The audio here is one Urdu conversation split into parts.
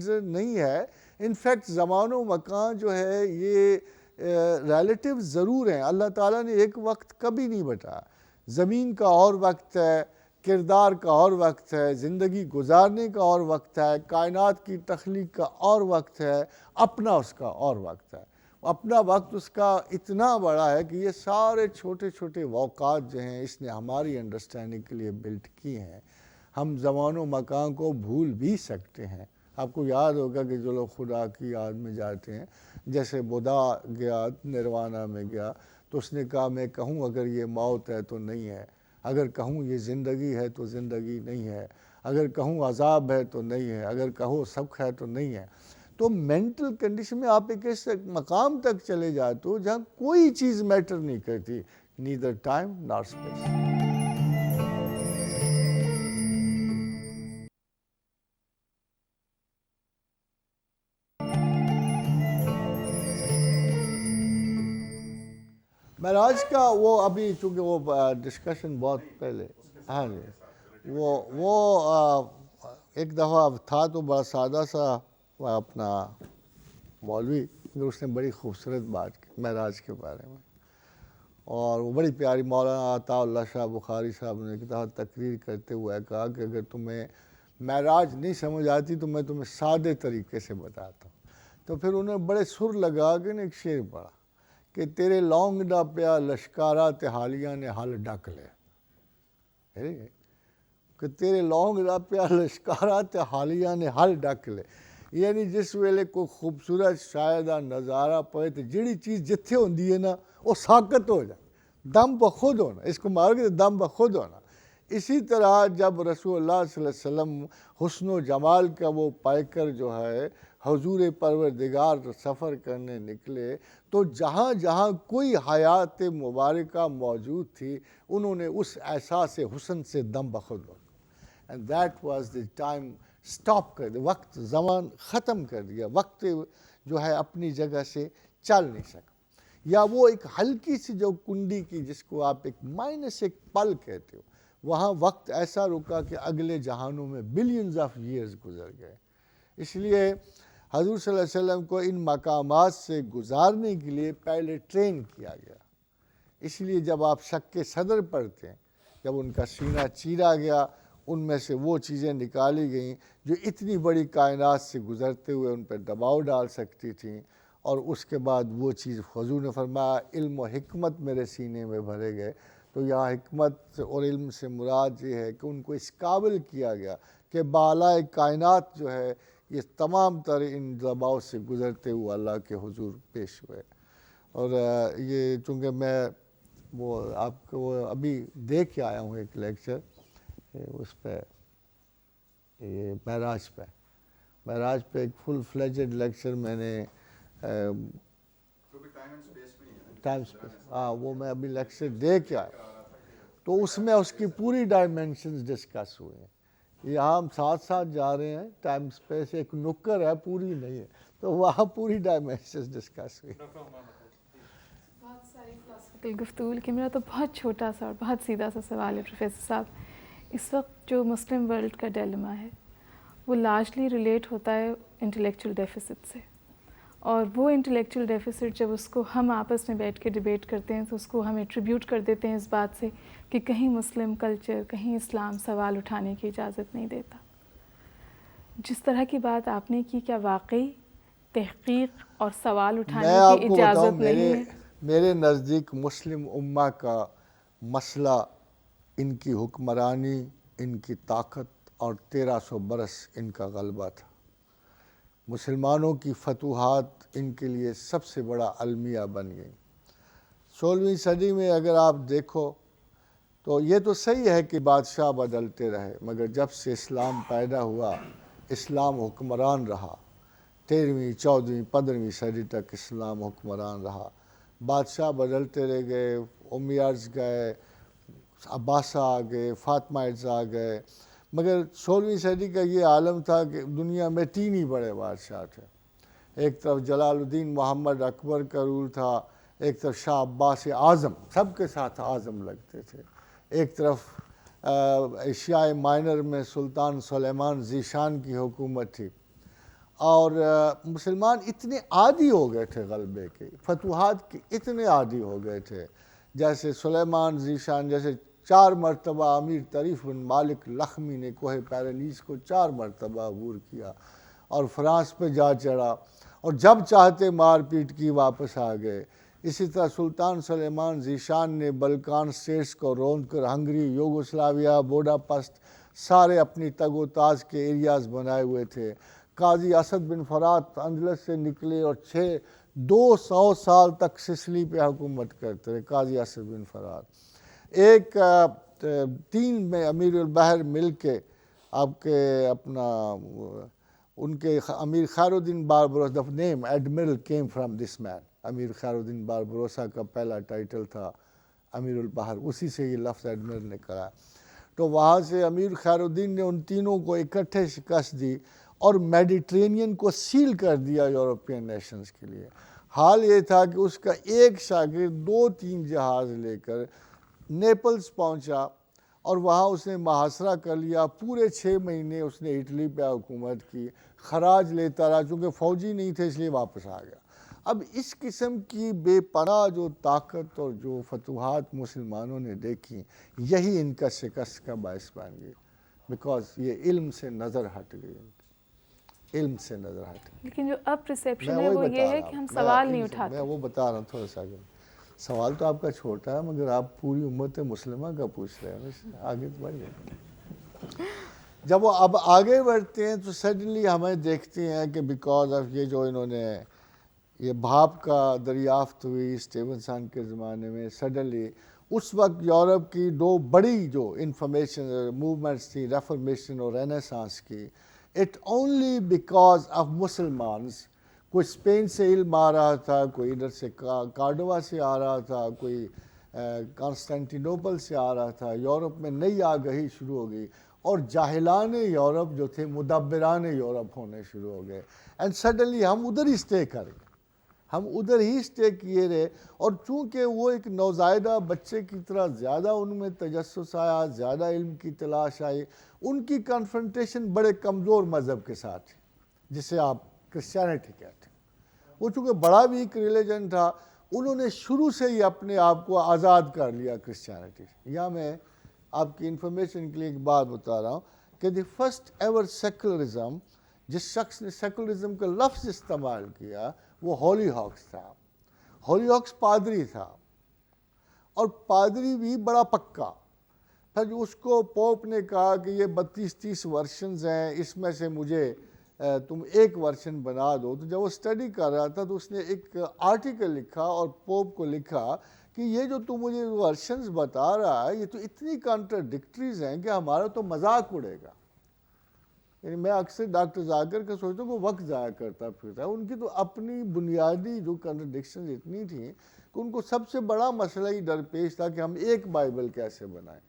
نہیں ہے. انفیکٹ زمان و مکان جو ہے یہ ریلیٹیو ضرور ہیں. اللہ تعالیٰ نے ایک وقت کبھی نہیں بتایا. زمین کا اور وقت ہے، کردار کا اور وقت ہے، زندگی گزارنے کا اور وقت ہے، کائنات کی تخلیق کا اور وقت ہے، اپنا اس کا اور وقت ہے. اپنا وقت اس کا اتنا بڑا ہے کہ یہ سارے چھوٹے چھوٹے واقعات جو ہیں اس نے ہماری انڈرسٹینڈنگ کے لیے بلٹ کیے ہیں. ہم زمان و مکان کو بھول بھی سکتے ہیں. آپ کو یاد ہوگا کہ جو لوگ خدا کی یاد میں جاتے ہیں، جیسے بدھا گیا نروانا میں گیا تو اس نے کہا میں کہوں اگر یہ موت ہے تو نہیں ہے، اگر کہوں یہ زندگی ہے تو زندگی نہیں ہے، اگر کہوں عذاب ہے تو نہیں ہے، اگر کہو سبق ہے تو نہیں ہے. تو مینٹل کنڈیشن میں آپ ایک ایسے مقام تک چلے جاتے ہو جہاں کوئی چیز میٹر نہیں کرتی، نیدر ٹائم نار اسپیس. معراج کا وہ ابھی چونکہ وہ ڈسکشن بہت پہلے، ہاں جی، وہ ایک دفعہ تھا تو بڑا سادہ سا اپنا مولوی، اس نے بڑی خوبصورت بات کی معراج کے بارے میں، اور وہ بڑی پیاری. مولانا عطا اللہ شاہ بخاری صاحب نے ایک دفعہ تقریر کرتے ہوئے کہا کہ اگر تمہیں معراج نہیں سمجھ آتی تو میں تمہیں سادے طریقے سے بتاتا ہوں. تو پھر انہیں بڑے سر لگا کے ایک شعر پڑھا کہ تیرے لونگ دا پیا لشکارا تے حالیاں نے حل ڈک لے، کہ تیرے لونگ دا پیا لشکارا تے حالیاں نے حل ڈک لے. یعنی جس ویلے کوئی خوبصورت شاید دا نظارہ پڑے تو جڑی چیز جتھے ہوندی ہے نا وہ ساکت ہو جائے، دم بخود ہونا، اس کو مارو گے دم بخود ہونا. اسی طرح جب رسول اللہ صلی اللہ علیہ وسلم حسن و جمال کا وہ پائے کر جو ہے حضور پروردگار سفر کرنے نکلے تو جہاں جہاں کوئی حیات مبارکہ موجود تھی انہوں نے اس احساس حسن سے دم بخود ہو. And that was the time stop کر دیا، وقت زمان ختم کر دیا، وقت جو ہے اپنی جگہ سے چل نہیں سکا. یا وہ ایک ہلکی سی جو کنڈی کی جس کو آپ ایک مائنس ایک پل کہتے ہو، وہاں وقت ایسا رکا کہ اگلے جہانوں میں بلینز آف ایئرز گزر گئے. اس لیے حضور صلی اللہ علیہ وسلم کو ان مقامات سے گزارنے کے لیے پہلے ٹرین کیا گیا. اس لیے جب آپ شق صدر پڑھتے ہیں، جب ان کا سینہ چیرا گیا، ان میں سے وہ چیزیں نکالی گئیں جو اتنی بڑی کائنات سے گزرتے ہوئے ان پہ دباؤ ڈال سکتی تھیں. اور اس کے بعد وہ چیز حضور نے فرمایا علم و حکمت میرے سینے میں بھرے گئے. تو یہاں حکمت اور علم سے مراد یہ ہے کہ ان کو اس قابل کیا گیا کہ بالائے کائنات جو ہے یہ تمام تر ان دباؤ سے گزرتے ہوئے اللہ کے حضور پیش ہوئے. اور یہ چونکہ میں وہ آپ کو ابھی دیکھ کے آیا ہوں ایک لیکچر اس پہ، یہ معراج پہ ایک فل فلیجڈ لیکچر میں نے ٹائم اسپیس، ہاں وہ میں ابھی لیکچر دے کے آیا تو اس میں اس کی پوری ڈائمینشنز ڈسکس ہوئے ہیں. یہاں ہم ساتھ ساتھ جا رہے ہیں، ٹائم اسپیس ایک نکر ہے پوری نہیں ہے، تو وہاں پوری ڈائمینشنز ڈسکس ہوئی. بہت ساری فلاسفیکل گفتگو، لیکن میرا تو بہت چھوٹا سا اور بہت سیدھا سا سوال ہے پروفیسر صاحب. اس وقت جو مسلم ورلڈ کا ڈیلما ہے وہ لارجلی ریلیٹ ہوتا ہے انٹلیکچوئل ڈیفیسٹ سے، اور وہ انٹلیکچوئل ڈیفیسٹ جب اس کو ہم آپس میں بیٹھ کے ڈیبیٹ کرتے ہیں تو اس کو ہم ایٹریبیوٹ کر دیتے ہیں اس بات سے کہ کہیں مسلم کلچر، کہیں اسلام سوال اٹھانے کی اجازت نہیں دیتا. جس طرح کی بات آپ نے کی، کیا واقعی تحقیق اور سوال اٹھانے کی اجازت نہیں ہے؟ میرے نزدیک مسلم امہ کا مسئلہ ان کی حکمرانی، ان کی طاقت اور 1300 برس ان کا غلبہ تھا. مسلمانوں کی فتوحات ان کے لیے سب سے بڑا المیہ بن گئی. 16ویں صدی میں اگر آپ دیکھو تو یہ تو صحیح ہے کہ بادشاہ بدلتے رہے، مگر جب سے اسلام پیدا ہوا اسلام حکمران رہا. 13ویں 14ویں 15ویں صدی تک اسلام حکمران رہا. بادشاہ بدلتے رہ گئے، امیاڈز گئے، عباسہ آ گئے، فاطمیڈز آ گئے، مگر 16ویں صدی کا یہ عالم تھا کہ دنیا میں 3 ہی بڑے بادشاہ تھے. ایک طرف جلال الدین محمد اکبر کا رول تھا، ایک طرف شاہ عباس اعظم، سب کے ساتھ اعظم لگتے تھے، ایک طرف ایشیائے مائنر میں سلطان سلیمان ذی شان کی حکومت تھی. اور مسلمان اتنے عادی ہو گئے تھے غلبے کے، فتوحات کے اتنے عادی ہو گئے تھے، جیسے سلیمان ذیشان جیسے 4 مرتبہ امیر طریف بن مالک لخمی نے کوہ پیرنیس کو 4 مرتبہ عبور کیا اور فرانس پہ جا چڑھا، اور جب چاہتے مار پیٹ کی واپس آ گئے۔ اسی طرح سلطان سلیمان ذیشان نے بلکان سٹیٹس کو روند کر ہنگری، یوگوسلاویا، بوڈاپسٹ سارے اپنی تگ و تاز کے ایریاز بنائے ہوئے تھے۔ قاضی اسد بن فرات اندلس سے نکلے اور 200 سال تک سسلی پہ حکومت کرتے رہے قاضی اسد بن فرات۔ ایک 3 میں امیر البحر مل کے آپ کے ان کے امیر خیر الدین Barbarossa, the name admiral came from this man، امیر خیر الدین باربروسا کا پہلا ٹائٹل تھا امیر البحر، اسی سے یہ لفظ ایڈمرل نکلا۔ تو وہاں سے امیر خیر الدین نے ان تینوں کو اکٹھے شکست دی اور میڈیٹرینین کو سیل کر دیا یورپین نیشنز کے لیے۔ حال یہ تھا کہ اس کا ایک شاگرد 2-3 جہاز لے کر نیپلز پہنچا اور وہاں اس نے محاصرہ کر لیا۔ پورے 6 مہینے اس نے اٹلی پہ حکومت کی، خراج لیتا رہا، چونکہ فوجی نہیں تھے اس لیے واپس آ گیا۔ اب اس قسم کی بے پناہ جو طاقت اور جو فتوحات مسلمانوں نے دیکھی، یہی ان کا شکست کا باعث بن گئی، بیکاز یہ علم سے نظر ہٹ گئی، علم سے نظر ہٹ گئی۔ لیکن جو اب پرسیپشن ہے وہ یہ ہے کہ ہم سوال نہیں اٹھاتے۔ میں وہ بتا رہا ہوں تھوڑا سا، سوال تو آپ کا چھوٹا ہے مگر آپ پوری امت مسلمہ کا پوچھ رہے ہیں، آگے بڑھ گئے۔ جب وہ اب آگے بڑھتے ہیں تو سڈنلی ہمیں دیکھتے ہیں کہ بیکاز آف یہ جو انہوں نے یہ بھاپ کا دریافت ہوئی اسٹیونسن کے زمانے میں، سڈنلی اس وقت یورپ کی 2 بڑی جو انفارمیشن موومنٹس تھی، ریفارمیشن اور رینیسانس کی، اٹ اونلی بیکاز آف مسلمانس۔ کوئی اسپین سے علم آ رہا تھا، کوئی ادھر سے کارڈوا سے آ رہا تھا، کوئی کانسٹینٹینوپل سے آ رہا تھا، یورپ میں نئی آگہی شروع ہو گئی اور جاہلان یورپ جو تھے مدبران یورپ ہونے شروع ہو گئے، اینڈ سڈنلی ہم ادھر ہی اسٹے کر گئے، ہم ادھر ہی اسٹے کیے رہے۔ اور چونکہ وہ ایک نوزائیدہ بچے کی طرح زیادہ ان میں تجسس آیا، زیادہ علم کی تلاش آئی، ان کی کنفرنٹیشن بڑے کمزور مذہب کے ساتھ تھی جسے آپ کرسچینٹی کہتے ہیں۔ وہ چونکہ بڑا ویک ریلیجن تھا، انہوں نے شروع سے ہی اپنے آپ کو آزاد کر لیا کرسچینٹی سے۔ یا میں آپ کی انفارمیشن کے لیے ایک بات بتا رہا ہوں کہ دی فرسٹ ایور سیکولرزم، جس شخص نے سیکولرزم کا لفظ استعمال کیا وہ ہولی ہاکس تھا۔ ہولی ہاکس پادری تھا، اور پادری بھی بڑا پکا۔ پھر اس کو پوپ نے کہا کہ یہ 32-30 ورشنز ہیں، اس میں سے مجھے تم ایک ورشن بنا دو۔ تو جب وہ اسٹڈی کر رہا تھا تو اس نے ایک آرٹیکل لکھا اور پوپ کو لکھا کہ یہ جو تم مجھے ورشنز بتا رہا ہے یہ تو اتنی کانٹرڈکٹریز ہیں کہ ہمارا تو مذاق اڑے گا۔ یعنی میں اکثر ڈاکٹر ذاکر کا سوچتا ہوں کہ وقت ضائع کرتا پھرتا ہے، ان کی تو اپنی بنیادی جو کنٹرڈکشنز اتنی تھیں کہ ان کو سب سے بڑا مسئلہ ہی درپیش تھا کہ ہم ایک بائبل کیسے بنائیں۔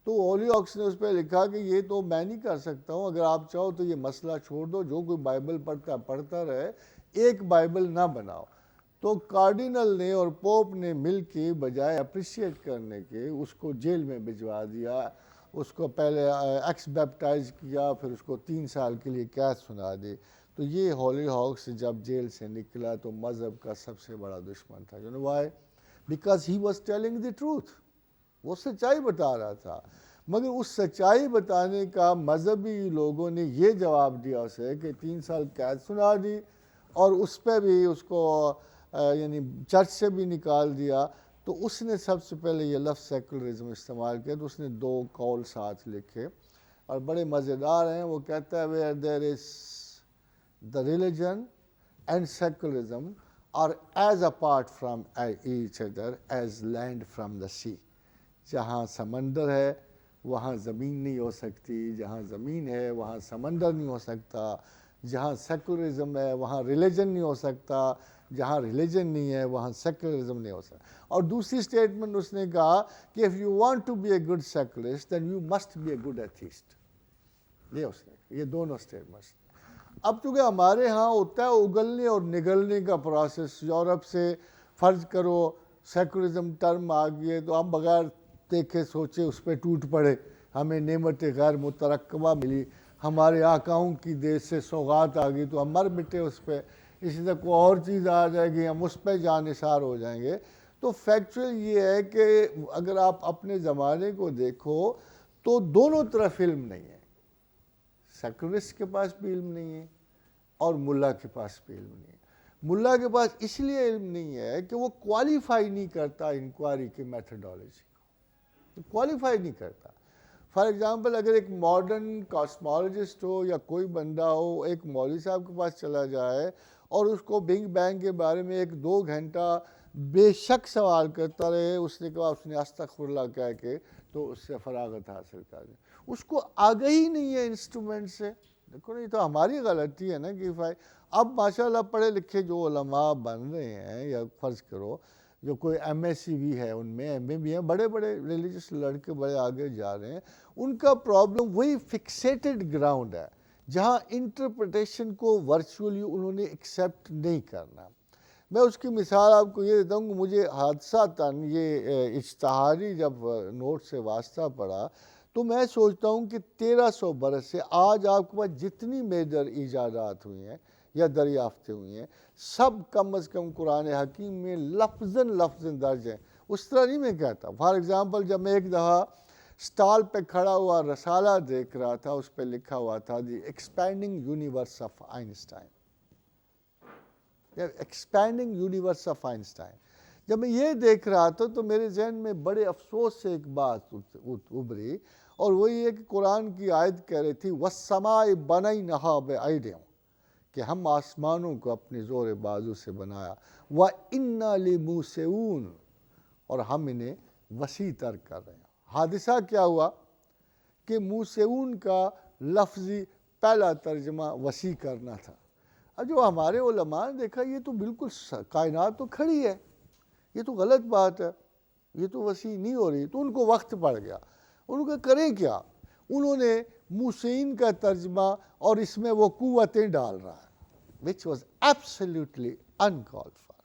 تو ہولی ہاکس نے اس پہ لکھا کہ یہ تو میں نہیں کر سکتا ہوں، اگر آپ چاہو تو یہ مسئلہ چھوڑ دو، جو کوئی بائبل پڑھتا رہے، ایک بائبل نہ بناؤ۔ تو کارڈینل نے اور پوپ نے مل کے بجائے اپریشیٹ کرنے کے اس کو جیل میں بھجوا دیا، اس کو پہلے ایکس بیپٹائز کیا، پھر اس کو 3 سال کے لیے قید سنا دی۔ تو یہ ہولی ہاکس جب جیل سے نکلا تو مذہب کا سب سے بڑا دشمن تھا۔ You know why? Because he was telling the truth. وہ سچائی بتا رہا تھا، مگر اس سچائی بتانے کا مذہبی لوگوں نے یہ جواب دیا اسے کہ 3 سال قید سنا دی، اور اس پہ بھی اس کو یعنی چرچ سے بھی نکال دیا۔ تو اس نے سب سے پہلے یہ لفظ سیکولرزم استعمال کیا، تو اس نے 2 قول ساتھ لکھے اور بڑے مزیدار ہیں۔ وہ کہتا ہے where there is the religion and secularism are as apart from each other as land from the sea۔ جہاں سمندر ہے وہاں زمین نہیں ہو سکتی، جہاں زمین ہے وہاں سمندر نہیں ہو سکتا، جہاں سیکولرزم ہے وہاں ریلیجن نہیں ہو سکتا، جہاں ریلیجن نہیں ہے وہاں سیکولرزم نہیں ہو سکتا۔ اور دوسری اسٹیٹمنٹ اس نے کہا کہ if you want to be a good secularist then you must be a good atheist۔ یہ اس نے یہ دونوں اسٹیٹمنٹس۔ اب چونکہ ہمارے ہاں ہوتا ہے اگلنے اور نگلنے کا پروسیس، یورپ سے فرض کرو سیکولرزم ٹرم آ گئی ہے تو ہم بغیر دیکھے سوچے اس پہ ٹوٹ پڑے، ہمیں نعمت غیر مترقبہ ملی، ہمارے آقاؤں کی دیر سے سوغات آ گئی تو ہم مر مٹے اس پہ، اسی طرح کوئی اور چیز آ جائے گی ہم اس پہ جانثار ہو جائیں گے۔ تو فیکچوئل یہ ہے کہ اگر آپ اپنے زمانے کو دیکھو تو دونوں طرف علم نہیں ہے، سیکولرسٹ کے پاس بھی علم نہیں ہے اور ملا کے پاس بھی علم نہیں ہے۔ ملا کے پاس اس لیے علم نہیں ہے کہ وہ کوالیفائی نہیں کرتا انکوائری کی میتھڈالوجی کو، کوالیفائی نہیں کرتا۔ فار ایگزامپل اگر ایک ماڈرن کاسمالوجسٹ ہو یا کوئی بندہ ہو ایک مولوی صاحب کے پاس چلا جائے اور اس کو بگ بینگ کے بارے میں 1-2 گھنٹہ بے شک سوال کرتا رہے، اس نے کہا اس نے استغفر اللہ کہہ کے تو اس سے فراغت حاصل کر دیں، اس کو آگہی نہیں ہے انسٹرومنٹ سے۔ دیکھو یہ تو ہماری غلطی ہے نا کہ اب ماشاءاللہ پڑھے لکھے جو علماء بن رہے ہیں، یا فرض کرو جو کوئی ایم ایس سی بھی ہے، ان میں ایم اے بھی ہیں، بڑے بڑے ریلیجس لڑکے بڑے آگے جا رہے ہیں، ان کا پرابلم وہی فکسیٹڈ گراؤنڈ ہے جہاں انٹرپریٹیشن کو ورچولی انہوں نے ایکسیپٹ نہیں کرنا۔ میں اس کی مثال آپ کو یہ دیتا ہوں کہ مجھے حادثاتاً یہ اشتہاری جب نوٹ سے واسطہ پڑا تو میں سوچتا ہوں کہ 1300 برس سے آج آپ کے پاس جتنی میجر ایجادات ہوئی ہیں یا دریافتیں ہوئی ہیں، سب کم از کم قرآن حکیم میں لفظاً درج ہیں۔ اس طرح نہیں میں کہتا۔ فار ایگزامپل جب میں ایک دفعہ سٹال پہ کھڑا ہوا رسالہ دیکھ رہا تھا، اس پہ لکھا ہوا تھا the expanding universe of Einstein, expanding universe of Einstein. جب میں یہ دیکھ رہا تھا تو میرے ذہن میں بڑے افسوس سے ایک بات ابھری، اور وہ یہ کہ قرآن کی آیت کہہ رہی تھی وَالسَّمَاءِ بَنَيْنَهَا بِأَيْدٍ، کہ ہم آسمانوں کو اپنے زور بازو سے بنایا، وَإِنَّا لِمُوسِعُونَ، اور ہم انہیں وسیع تر کر رہے ہیں۔ حادثہ کیا ہوا کہ موسعون کا لفظی پہلا ترجمہ وسیع کرنا تھا۔ اب جو ہمارے علماء نے دیکھا یہ تو بالکل کائنات تو کھڑی ہے، یہ تو غلط بات ہے، یہ تو وسیع نہیں ہو رہی، تو ان کو وقت پڑ گیا، ان کو کریں کیا، انہوں نے موسعین کا ترجمہ اور اس میں وہ قوتیں ڈال رہا ہے which was absolutely uncalled for۔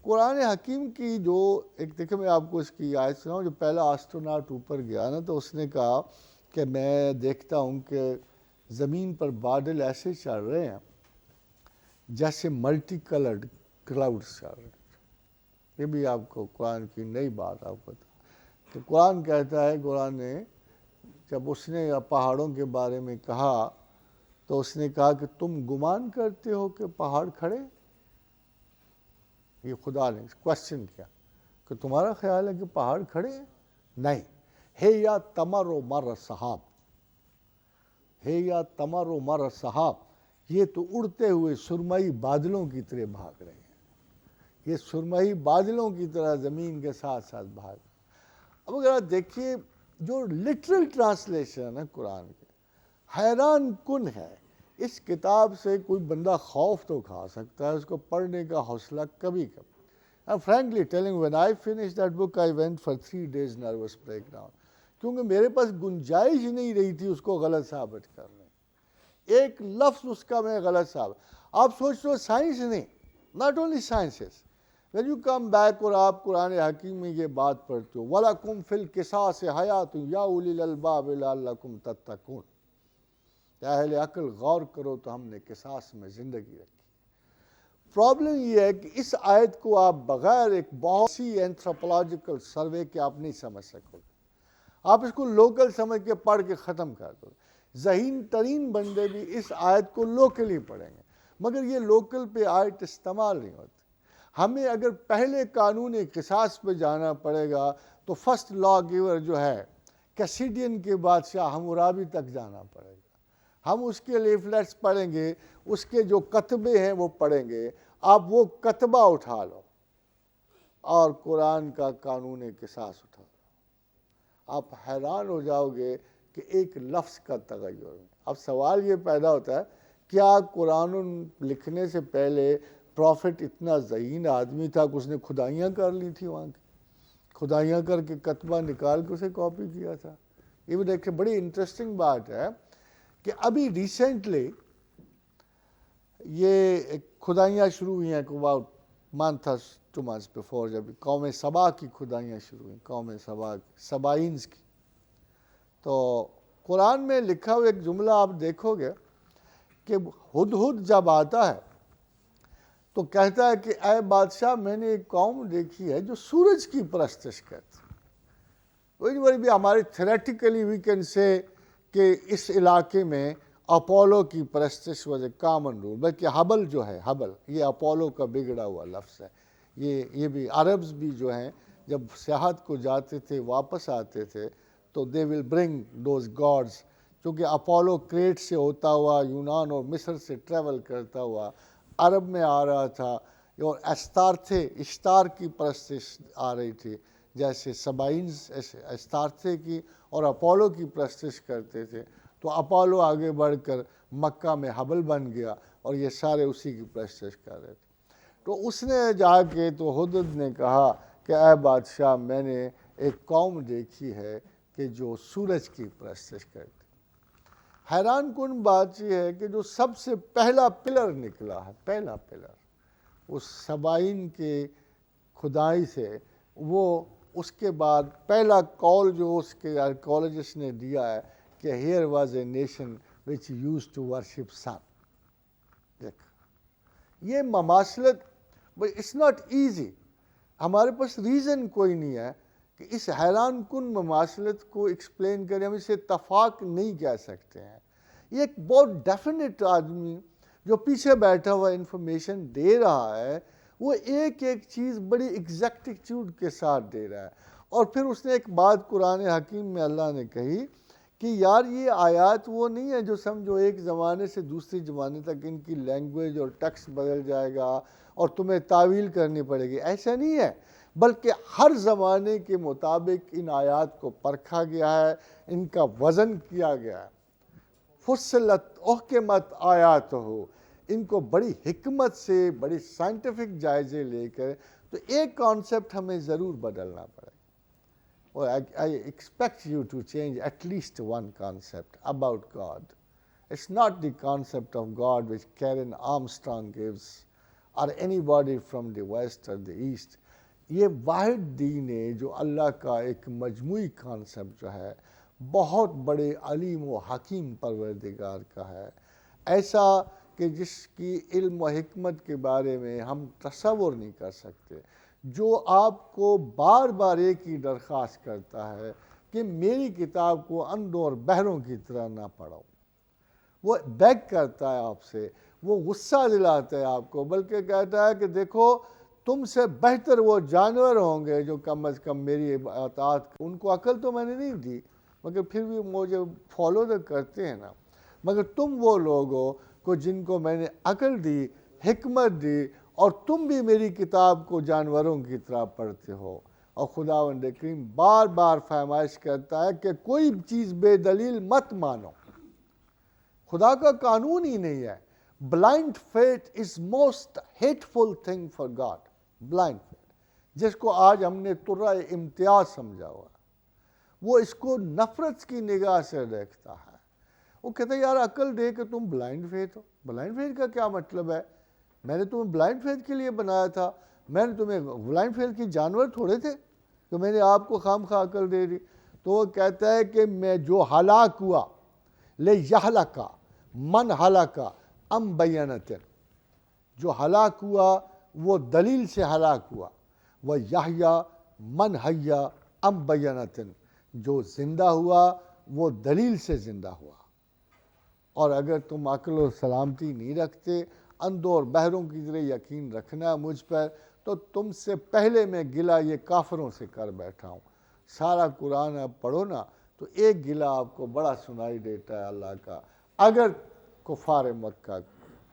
قرآن حکیم کی جو ایک دیکھیں میں آپ کو اس کی آیت سناؤں، جو پہلا آسٹروناٹ اوپر گیا نا تو اس نے کہا کہ میں دیکھتا ہوں کہ زمین پر بادل ایسے چل رہے ہیں جیسے ملٹی کلرڈ کلاؤڈز چل رہے ہیں۔ یہ بھی آپ کو قرآن کی نئی بات آپ کو بتا کہ قرآن کہتا ہے، قرآن نے جب اس نے پہاڑوں کے بارے میں کہا تو اس نے کہا کہ تم گمان کرتے ہو کہ پہاڑ کھڑے، یہ خدا نے کوشچن کیا کہ تمہارا خیال ہے کہ پہاڑ کھڑے ہیں؟ نہیں، ہے یا تمر و مر سحاب، ہے یا تمر و مر سحاب، یہ تو اڑتے ہوئے سرمئی بادلوں کی طرح بھاگ رہے ہیں، یہ سرمئی بادلوں کی طرح زمین کے ساتھ ساتھ بھاگ رہے ہیں۔ اب اگر آپ دیکھیے جو لٹرل ٹرانسلیشن ہے قرآن کے، حیران کن ہے۔ اس کتاب سے کوئی بندہ خوف تو کھا سکتا ہے، اس کو پڑھنے کا حوصلہ کبھی کبھی۔ I'm frankly telling you, when I finished that book, I went for 3 days nervous breakdown، کیونکہ میرے پاس گنجائش ہی نہیں رہی تھی اس کو غلط ثابت کرنے، ایک لفظ اس کا میں غلط ثابت۔ آپ سوچ لو سائنس نہیں، not only sciences، when you come back اور آپ قرآن حکیم میں یہ بات پڑھتے ہو وَلَكُمْ فِي الْقِصَاصِ حَيَاةٌ يَا أُولِي الْأَلْبَابِ لَعَلَّكُمْ تَتَّقُونَ، کہ اہل عقل غور کرو تو ہم نے قصاص میں زندگی رکھی۔ پرابلم یہ ہے کہ اس آیت کو آپ بغیر ایک بہت سی اینتھروپولوجیکل سروے کے آپ نہیں سمجھ سکو گے، آپ اس کو لوکل سمجھ کے پڑھ کے ختم کر دو۔ ذہین ترین بندے بھی اس آیت کو لوکلی پڑھیں گے، مگر یہ لوکل پہ آیت استعمال نہیں ہوتی۔ ہمیں اگر پہلے قانون قصاص پہ جانا پڑے گا تو فرسٹ لا گیور جو ہے کیسیڈین کے بادشاہ حمورابی تک جانا پڑے گا، ہم اس کے لیفلیٹس پڑھیں گے، اس کے جو کتبے ہیں وہ پڑھیں گے، آپ وہ کتبہ اٹھا لو اور قرآن کا قانون قصاص اٹھا لو، آپ حیران ہو جاؤ گے کہ ایک لفظ کا تغیر ہے۔ اب سوال یہ پیدا ہوتا ہے کیا قرآن لکھنے سے پہلے پروفٹ اتنا ذہین آدمی تھا کہ اس نے کھدائیاں کر لی تھی، وہاں کی کھدائیاں کر کے کتبہ نکال کے اسے کاپی کیا تھا؟ یہ بھی دیکھیں بڑی انٹرسٹنگ بات ہے کہ ابھی ریسنٹلی یہ کھدائیاں شروع ہوئی ہیں about month or 2 months before، جب قوم سبا کی کھدائیاں شروع ہوئیں، قوم سبا سبائینز کی، تو قرآن میں لکھا ہوا ایک جملہ آپ دیکھو گے کہ ہدہد جب آتا ہے تو کہتا ہے کہ اے بادشاہ میں نے ایک قوم دیکھی ہے جو سورج کی پرستش کرتی ہے. بھی ہماری تھیریٹیکلی وی کین سے کہ اس علاقے میں اپولو کی پرستش واز اے کامن رول. بلکہ ہبل جو ہے، ہبل یہ اپولو کا بگڑا ہوا لفظ ہے. یہ بھی عربز بھی جو ہیں جب سیاحت کو جاتے تھے واپس آتے تھے تو دے ول برنگ دوز گاڈز، کیونکہ اپولو کریٹ سے ہوتا ہوا یونان اور مصر سے ٹریول کرتا ہوا عرب میں آ رہا تھا، اور استارتھے اشتار کی پرستش آ رہی تھی. جیسے سبائنز استارتھے کی اور اپولو کی پرستش کرتے تھے، تو اپولو آگے بڑھ کر مکہ میں ہبل بن گیا اور یہ سارے اسی کی پرستش کر رہے تھے. تو اس نے جا کے تو ہدہد نے کہا کہ اے بادشاہ میں نے ایک قوم دیکھی ہے کہ جو سورج کی پرستش کرتی. حیران کن بات یہ ہے کہ جو سب سے پہلا پلر نکلا ہے، پہلا پلر اس سبائن کے خدائی سے، وہ اس کے بعد پہلا کال جو اس کے آرکیالوجسٹ نے دیا ہے کہ here was a nation which use to worship sun. دیکھ یہ مماثلت، بٹ اٹس ناٹ ایزی. ہمارے پاس ریزن کوئی نہیں ہے کہ اس حیران کن مماثلت کو ایکسپلین کریں. ہم اسے اتفاق نہیں کہہ سکتے ہیں. یہ ایک بہت ڈیفینٹ آدمی جو پیچھے بیٹھا ہوا انفارمیشن دے رہا ہے، وہ ایک ایک چیز بڑی ایگزیکٹیٹیوڈ کے ساتھ دے رہا ہے. اور پھر اس نے ایک بات قرآن حکیم میں اللہ نے کہی کہ یار یہ آیات وہ نہیں ہے جو سمجھو ایک زمانے سے دوسری زمانے تک ان کی لینگویج اور ٹیکسٹ بدل جائے گا اور تمہیں تعویل کرنی پڑے گی. ایسا نہیں ہے، بلکہ ہر زمانے کے مطابق ان آیات کو پرکھا گیا ہے، ان کا وزن کیا گیا ہے. فصلت احکمت آیات ہو، ان کو بڑی حکمت سے بڑی سائنٹیفک جائزے لے کر تو ایک کانسیپٹ ہمیں ضرور بدلنا پڑے. Well, I expect you to change at least one concept about God. It's not the concept of God which Karen Armstrong gives or anybody from the West or the East. یہ واحد دین ہے جو اللہ کا ایک مجموعی کانسیپٹ جو ہے بہت بڑے علیم و حکیم پروردگار کا ہے، ایسا کہ جس کی علم و حکمت کے بارے میں ہم تصور نہیں کر سکتے، جو آپ کو بار بار ایک ہی درخواست کرتا ہے کہ میری کتاب کو اندھوں اور بہروں کی طرح نہ پڑھو. وہ بیگ کرتا ہے آپ سے، وہ غصہ دلاتا ہے آپ کو، بلکہ کہتا ہے کہ دیکھو تم سے بہتر وہ جانور ہوں گے جو کم از کم میری اطاعت، ان کو عقل تو میں نے نہیں دی مگر پھر بھی مجھے فالو تو کرتے ہیں نا. مگر تم وہ لوگ ہو جن کو میں نے عقل دی، حکمت دی، اور تم بھی میری کتاب کو جانوروں کی طرح پڑھتے ہو. اور خداوند کریم بار بار فرمائش کرتا ہے کہ کوئی چیز بے دلیل مت مانو. خدا کا قانون ہی نہیں ہے. Blind faith is most hateful thing for God. Blind faith جس کو آج ہم نے ترہ امتیاز سمجھا ہوا، وہ اس کو نفرت کی نگاہ سے دیکھتا ہے. وہ کہتا ہے یار عقل دے کہ تم بلائنڈ فیتھ ہو. بلائنڈ فیتھ کا کیا مطلب ہے؟ میں نے تمہیں بلائنڈ فیتھ کے لیے بنایا تھا. میں نے تمہیں بلائنڈ فیتھ کی جانور تھوڑے تھے کہ میں نے آپ کو خام خواہ عقل دے دی. تو وہ کہتا ہے کہ میں جو ہلاک ہوا لے یہلکا من ہلاکا ام بینتن، جو ہلاک ہوا وہ دلیل سے ہلاک ہوا. وہ یحییٰ من حیا ام بینتن، جو زندہ ہوا وہ دلیل سے زندہ ہوا. اور اگر تم عقل و سلامتی نہیں رکھتے، اندھوں اور بہروں کی طرح یقین رکھنا مجھ پر، تو تم سے پہلے میں گلہ یہ کافروں سے کر بیٹھا ہوں. سارا قرآن آپ پڑھو نا تو ایک گلہ آپ کو بڑا سنائی دیتا ہے اللہ کا. اگر کفار مکہ،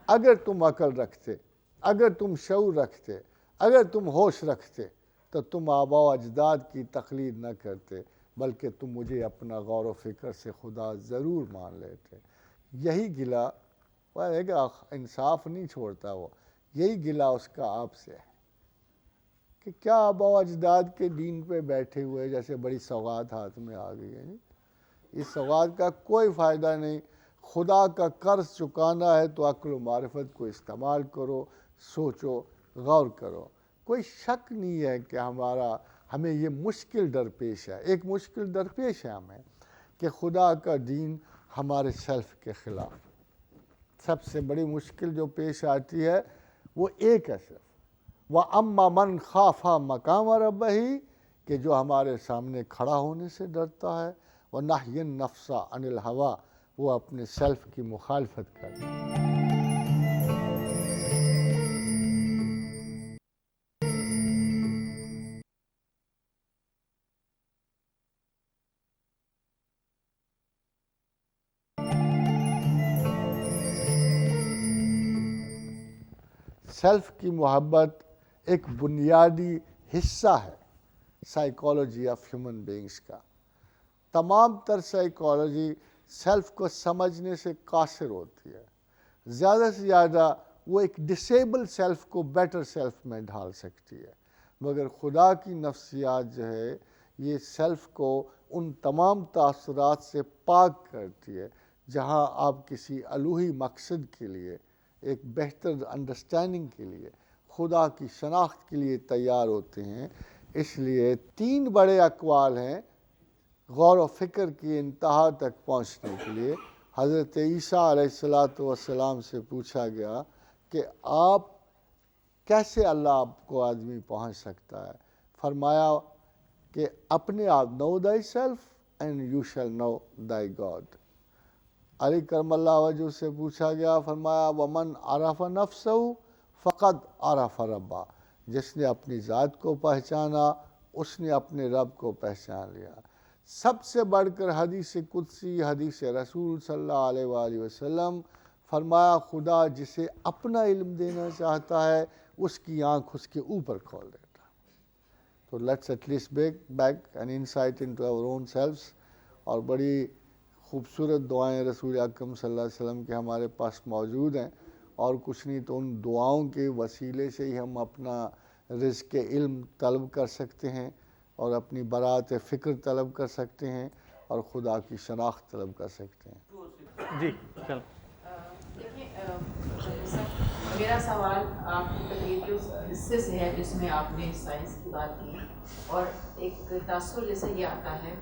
اگر تم عقل رکھتے، اگر تم شعور رکھتے، اگر تم ہوش رکھتے، تو تم آباء و اجداد کی تقلید نہ کرتے، بلکہ تم مجھے اپنا غور و فکر سے خدا ضرور مان لیتے. یہی گلہ انصاف نہیں چھوڑتا، وہ یہی گلہ اس کا آپ سے ہے کہ کیا آباء و اجداد کے دین پہ بیٹھے ہوئے جیسے بڑی سوغات ہاتھ میں آ گئی ہے. اس سوغات کا کوئی فائدہ نہیں. خدا کا قرض چکانا ہے تو عقل و معرفت کو استعمال کرو، سوچو، غور کرو. کوئی شک نہیں ہے کہ ہمیں یہ مشکل درپیش ہے. ایک مشکل درپیش ہے ہمیں کہ خدا کا دین ہمارے سیلف کے خلاف. سب سے بڑی مشکل جو پیش آتی ہے وہ ایک ہے صرف وَأَمَّا مَنْ خَافَ مَقَامَ رَبِّهِ کہ جو ہمارے سامنے کھڑا ہونے سے ڈرتا ہے وَنَهْيَ النَّفْسَ عَنِ الْهَوَىٰ وہ اپنے سیلف کی مخالفت کرتا ہے. سیلف کی محبت ایک بنیادی حصہ ہے سائیکالوجی آف ہیومن بینگز کا. تمام تر سائیکالوجی سیلف کو سمجھنے سے قاصر ہوتی ہے. زیادہ سے زیادہ وہ ایک ڈسیبل سیلف کو بیٹر سیلف میں ڈھال سکتی ہے، مگر خدا کی نفسیات جو ہے یہ سیلف کو ان تمام تاثرات سے پاک کرتی ہے جہاں آپ کسی الوہی مقصد کے لیے، ایک بہتر انڈرسٹینڈنگ کے لیے، خدا کی شناخت کے لیے تیار ہوتے ہیں. اس لیے 3 بڑے اقوال ہیں غور و فکر کی انتہا تک پہنچنے کے لیے. حضرت عیسیٰ علیہ السلام سے پوچھا گیا کہ آپ کیسے اللہ کو آدمی پہنچ سکتا ہے؟ فرمایا کہ اپنے آپ know thyself and you shall know thy God. علی کرم اللہ وجہ سے پوچھا گیا، فرمایا وَمَنْ عَرَفَ نَفْسَهُ فَقَدْ عَرَفَ رَبَّهُ جس نے اپنی ذات کو پہچانا اس نے اپنے رب کو پہچان لیا. سب سے بڑھ کر حدیث قدسی، حدیث رسول صلی اللہ علیہ وآلہ وسلم فرمایا خدا جسے اپنا علم دینا چاہتا ہے اس کی آنکھ اس کے اوپر کھول دیتا. تو let's at least back an insight into our own selves. اور بڑی خوبصورت دعائیں رسول اکرم صلی اللہ علیہ وسلم کے ہمارے پاس موجود ہیں، اور کچھ نہیں تو ان دعاؤں کے وسیلے سے ہی ہم اپنا رزق علم طلب کر سکتے ہیں اور اپنی برات فکر طلب کر سکتے ہیں اور خدا کی شناخت طلب کر سکتے ہیں. جی چل دیکھیں، میرا سوال آپ کی تقریر کے اس حصے سے ہے جس میں آپ نے سائنس کی بات کی، اور ایک تاثر جیسے یہ آتا ہے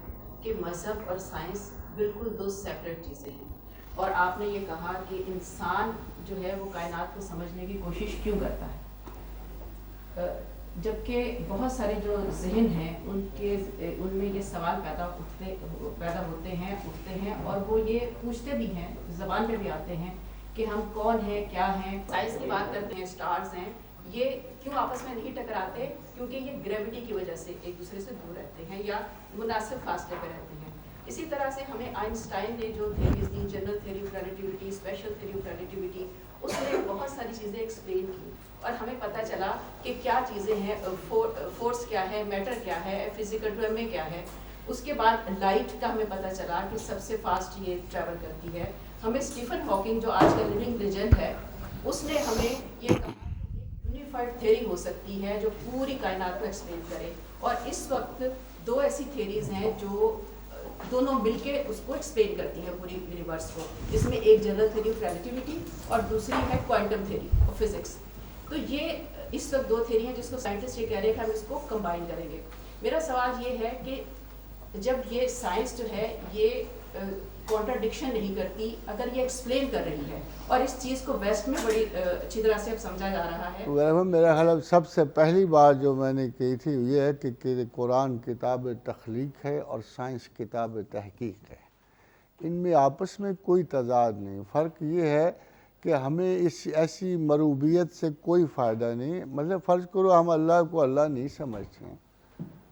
کہ مذہب اور سائنس بالکل 2 سیپریٹ چیزیں ہیں، اور آپ نے یہ کہا کہ انسان جو ہے وہ کائنات کو سمجھنے کی کوشش کیوں کرتا ہے، جبکہ بہت سارے جو ذہن ہیں ان میں یہ سوال پیدا ہوتے ہیں اٹھتے ہیں، اور وہ یہ پوچھتے بھی ہیں، زبان پہ بھی آتے ہیں کہ ہم کون ہیں، کیا ہیں. سائنس کی بات کرتے ہیں، سٹارز ہیں، یہ کیوں آپس میں نہیں ٹکراتے؟ کیونکہ یہ گریوٹی کی وجہ سے ایک دوسرے سے دور رہتے ہیں یا مناسب فاصلے پہ رہتے ہیں. اسی طرح سے ہمیں آئنسٹائن نے جو تھیریز دی، general theory of relativity, special theory of relativity, اس نے بہت ساری چیزیں ایکسپلین کی اور ہمیں پتہ چلا کہ کیا چیزیں ہیں، فورس کیا ہے، میٹر کیا ہے، فزیکل ڈرامے کیا ہے. اس کے بعد لائٹ کا ہمیں پتہ چلا کہ سب سے فاسٹ یہ ٹریول کرتی ہے. ہمیں اسٹیفن ہاکنگ جو آج کل لیونگ لیجنڈ ہے، اس نے ہمیں یہ کہا کہ ایک یونیفائڈ تھیوری ہو سکتی ہے جو پوری کائنات کو ایکسپلین کرے. اور اس وقت 2 ایسی تھیریز ہیں جو دونوں مل کے اس کو ایکسپلین کرتی ہیں پوری یونیورس کو، جس میں ایک جنرل تھیوری آف ریلیٹیوٹی اور دوسری ہے کوانٹم تھیوری آف فزکس. تو یہ اس وقت 2 تھیوری ہیں جس کو سائنٹسٹ یہ کہہ رہے ہیں کہ ہم اس کو کمبائن کریں گے. میرا سوال یہ ہے کہ جب یہ سائنس جو ہے یہ کانٹراڈکشن نہیں کرتی، اگر یہ ایکسپلین کر رہی ہے، اور اس چیز کو ویسٹ میں بڑی اچھی طرح سے اب سمجھا جا رہا ہے. میرا خیال سب سے پہلی بات جو میں نے کہی تھی یہ ہے کہ قرآن کتاب تخلیق ہے اور سائنس کتاب تحقیق ہے. ان میں آپس میں کوئی تضاد نہیں. فرق یہ ہے کہ ہمیں اس ایسی مروبیت سے کوئی فائدہ نہیں. مطلب فرض کرو ہم اللہ کو اللہ نہیں سمجھتے ہیں.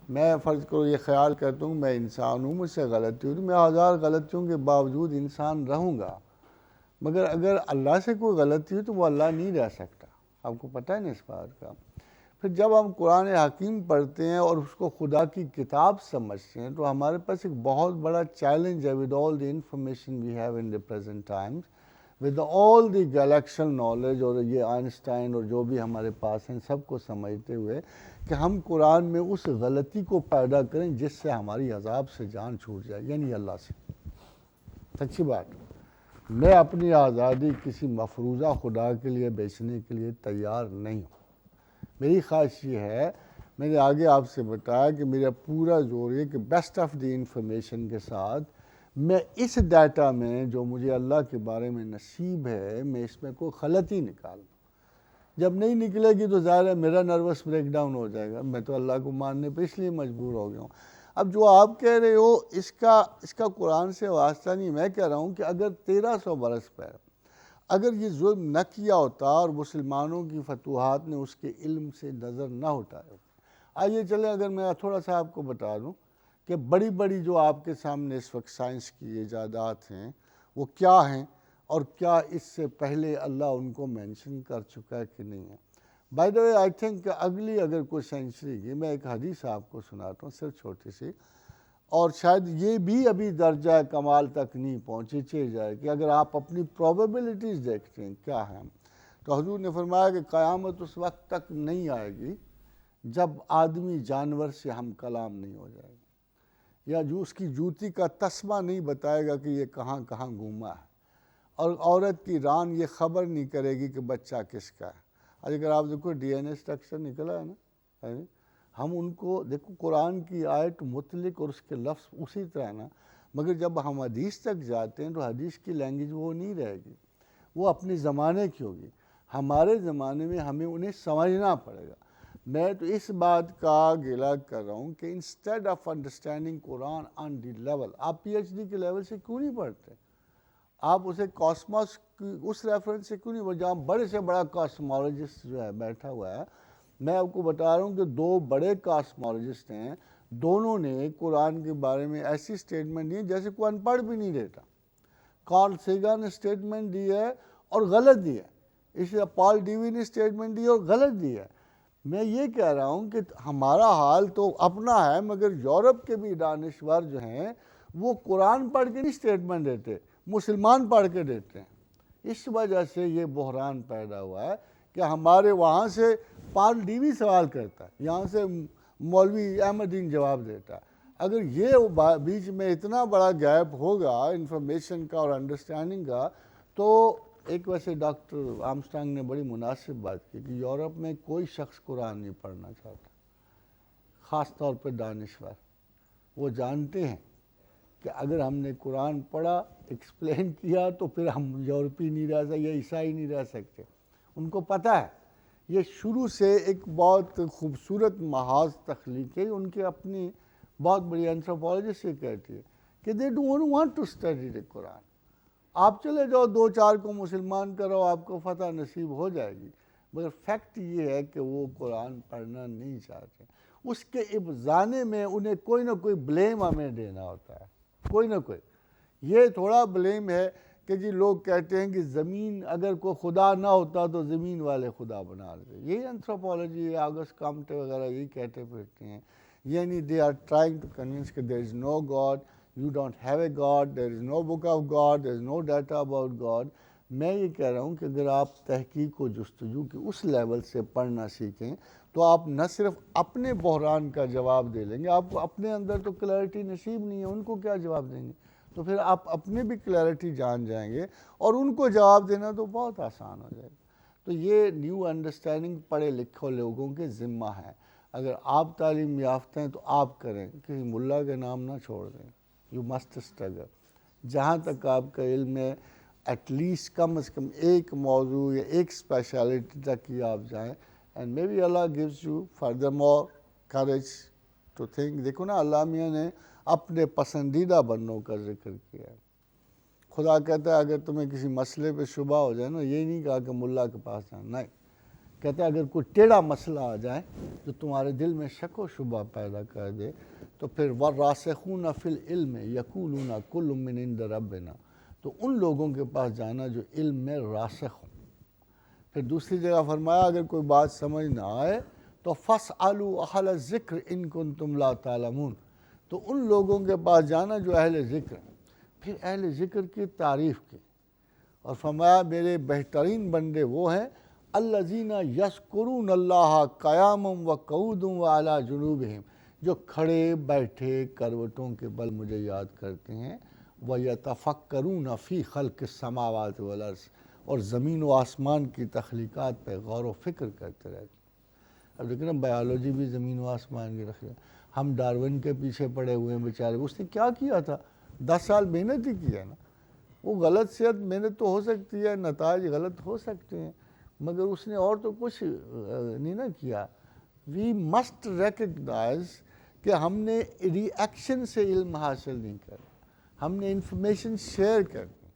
میں فرض کرو یہ خیال کرتا ہوں میں انسان ہوں، مجھ سے غلطی ہوئی، میں 1000 غلطیوں کے باوجود انسان رہوں گا. مگر اگر اللہ سے کوئی غلطی ہوئی تو وہ اللہ نہیں رہ سکتا. آپ کو پتہ ہے نا اس بات کا. پھر جب ہم قرآن حکیم پڑھتے ہیں اور اس کو خدا کی کتاب سمجھتے ہیں تو ہمارے پاس ایک بہت بڑا چیلنج ہے. With all the information we have in the present times, with all the galactical knowledge, اور یہ آئنسٹائن اور جو بھی ہمارے پاس ہیں سب کو سمجھتے ہوئے کہ ہم قرآن میں اس غلطی کو پیدا کریں جس سے ہماری عذاب سے جان چھوٹ جائے، یعنی اللہ سے. سچی بات، میں اپنی آزادی کسی مفروضہ خدا کے لیے بیچنے کے لیے تیار نہیں ہوں. میری خواہش یہ ہے، میں نے آگے آپ سے بتایا کہ میرا پورا زور یہ کہ بیسٹ آف دی انفارمیشن کے ساتھ میں اس ڈیٹا میں جو مجھے اللہ کے بارے میں نصیب ہے میں اس میں کوئی غلطی نکالوں. جب نہیں نکلے گی تو ظاہر ہے میرا نروس بریک ڈاؤن ہو جائے گا. میں تو اللہ کو ماننے پہ اس لیے مجبور ہو گیا ہوں. اب جو آپ کہہ رہے ہو اس کا قرآن سے واسطہ نہیں. میں کہہ رہا ہوں کہ اگر 1300 برس پہلے اگر یہ ظلم نہ کیا ہوتا اور مسلمانوں کی فتوحات نے اس کے علم سے نظر نہ اٹھائے ہوتے. آئیے چلیں اگر میں تھوڑا سا آپ کو بتا دوں کہ بڑی بڑی جو آپ کے سامنے اس وقت سائنس کی ایجادات ہیں وہ کیا ہیں اور کیا اس سے پہلے اللہ ان کو مینشن کر چکا ہے کہ نہیں ہے. By the way I think اگلی اگر کوئی سینچری کی میں ایک حدیث آپ کو سناتا ہوں صرف چھوٹی سی, اور شاید یہ بھی ابھی درجہ کمال تک نہیں پہنچی چل جائے کہ اگر آپ اپنی پروبیبلٹیز دیکھتے ہیں کیا ہیں تو حضور نے فرمایا کہ قیامت اس وقت تک نہیں آئے گی جب آدمی جانور سے ہم کلام نہیں ہو جائے گا, یا جو اس کی جوتی کا تسمہ نہیں بتائے گا کہ یہ کہاں کہاں گھوما ہے, اور عورت کی ران یہ خبر نہیں کرے گی کہ بچہ کس کا ہے. اگر آپ دیکھو ڈی این اے اسٹرکچر نکلا ہے نا, ہم ان کو دیکھو قرآن کی آیت مطلق اور اس کے لفظ اسی طرح نا, مگر جب ہم حدیث تک جاتے ہیں تو حدیث کی لینگویج وہ نہیں رہے گی, وہ اپنے زمانے کی ہوگی. ہمارے زمانے میں ہمیں انہیں سمجھنا پڑے گا. میں تو اس بات کا گلہ کر رہا ہوں کہ instead of understanding Quran on the level, آپ پی ایچ ڈی کے لیول سے کیوں نہیں پڑھتے؟ آپ اسے کاسموس کی اس ریفرنس سے کیوں نہیں پڑھتے جہاں بڑے سے بڑا کاسمولوجسٹ جو ہے بیٹھا ہوا ہے؟ میں آپ کو بتا رہا ہوں کہ 2 بڑے کاسمولوجسٹ ہیں, دونوں نے قرآن کے بارے میں ایسی سٹیٹمنٹ دی ہے جیسے کوئی ان پڑھ بھی نہیں دیتا. کارل سیگن نے سٹیٹمنٹ دی ہے اور غلط دی ہے, اس لیے پال ڈیوی نے سٹیٹمنٹ دی اور غلط دی ہے. میں یہ کہہ رہا ہوں کہ ہمارا حال تو اپنا ہے, مگر یورپ کے بھی دانشور جو ہیں وہ قرآن پڑھ کے نہیں سٹیٹمنٹ دیتے, مسلمان پڑھ کے دیتے ہیں. اس وجہ سے یہ بحران پیدا ہوا ہے کہ ہمارے وہاں سے پال ڈیوی سوال کرتا ہے, یہاں سے مولوی احمد دین جواب دیتا ہے. اگر یہ بیچ میں اتنا بڑا گیپ ہوگا انفارمیشن کا اور انڈرسٹینڈنگ کا, تو ایک ویسے ڈاکٹر آرمسٹرانگ نے بڑی مناسب بات کی کہ یورپ میں کوئی شخص قرآن نہیں پڑھنا چاہتا, خاص طور پہ دانشور. وہ جانتے ہیں کہ اگر ہم نے قرآن پڑھا ایکسپلین کیا تو پھر ہم یورپی نہیں رہ سکتے یا عیسائی نہیں رہ سکتے. ان کو پتہ ہے یہ شروع سے ایک بہت خوبصورت محاذ تخلیق ہے. ان کی اپنی بہت بڑی اینتھروپولوجسٹ یہ کہتی ہے کہ they don't want to study the قرآن. آپ چلے جاؤ 2-4 کو مسلمان کرو, آپ کو فتح نصیب ہو جائے گی, مگر فیکٹ یہ ہے کہ وہ قرآن پڑھنا نہیں چاہتے. اس کے ابزانے میں انہیں کوئی نہ کوئی بلیم ہمیں دینا ہوتا ہے, کوئی نہ کوئی. یہ تھوڑا بلیم ہے کہ جی لوگ کہتے ہیں کہ زمین اگر کوئی خدا نہ ہوتا تو زمین والے خدا بنا دیتے. یہی اینتھروپولوجی آگسٹ کامٹے وغیرہ یہی کہتے پھرتے ہیں. یعنی they are trying to convince کہ there is no God, you don't have a God, there is no book of God, there is no data about God. میں یہ کہہ رہا ہوں کہ اگر آپ تحقیق و جستجو کی اس لیول سے پڑھنا سیکھیں تو آپ نہ صرف اپنے بحران کا جواب دے لیں گے, آپ کو اپنے اندر تو کلیئرٹی نصیب نہیں ہے, ان کو کیا جواب دیں گے؟ تو پھر آپ اپنے بھی کلیئرٹی جان جائیں گے اور ان کو جواب دینا تو بہت آسان ہو جائے گا. تو یہ نیو انڈرسٹینڈنگ پڑھے لکھے لوگوں کے ذمہ ہے. اگر آپ تعلیم یافتہ ہیں تو آپ کریں, کسی ملا کے نام نہ چھوڑ دیں. You must struggle. جہاں تک آپ کا علم ہے ایٹ لیسٹ کم از کم ایک موضوع یا ایک اسپیشلٹی تک ہی آپ جائیں, and may be Allah gives you further more courage to think. دیکھو نا اللہ میاں نے اپنے پسندیدہ بندوں کا ذکر کیا ہے. خدا کہتا ہے اگر تمہیں کسی مسئلے پہ شبہ ہو جائے نا, یہ نہیں کہا کہ ملا کے پاس جانا, نہیں, کہتا ہے اگر کوئی ٹیڑھا مسئلہ آ جائے جو تمہارے دل میں شک و شبہ پیدا کر دے تو پھر وَالرَّاسِخُونَ فِي الْعِلْمِ يَقُولُونَ كُلٌّ مِّنْ عِندِ رَبِّنَا, تو ان لوگوں کے پاس جانا جو علم میں راسخ ہو. پھر دوسری جگہ فرمایا اگر کوئی بات سمجھ نہ آئے تو فَاسْأَلُوا أَهْلَ الذِّكْرِ إِن كُنتُمْ لَا تَعْلَمُونَ, تو ان لوگوں کے پاس جانا جو اہل ذکر ہیں. پھر اہل ذکر کی تعریف کی اور فرمایا میرے بہترین بندے وہ ہیں الذین یذکرون اللہ قیاما وقعودا وعلی جنوبہم, جو کھڑے بیٹھے کروٹوں کے بل مجھے یاد کرتے ہیں. وَيَتَفَكَّرُونَ فِي خَلْقِ السَّمَاوَاتِ وَالْأَرْضِ, اور زمین و آسمان کی تخلیقات پہ غور و فکر کرتے رہتے ہیں. اب دیکھیں نا بایولوجی بھی زمین و آسمان کی رکھ. ہم ڈارون کے پیچھے پڑے ہوئے ہیں بیچارے. اس نے کیا کیا تھا؟ 10 سال محنت ہی کی ہے نا. وہ غلط صحت محنت تو ہو سکتی ہے, نتائج غلط ہو سکتے ہیں, مگر اس نے اور تو کچھ نہیں نا کیا. وی مسٹ ریکگنائز کہ ہم نے ری ایکشن سے علم حاصل نہیں کرنا, ہم نے انفارمیشن شیئر کرنی.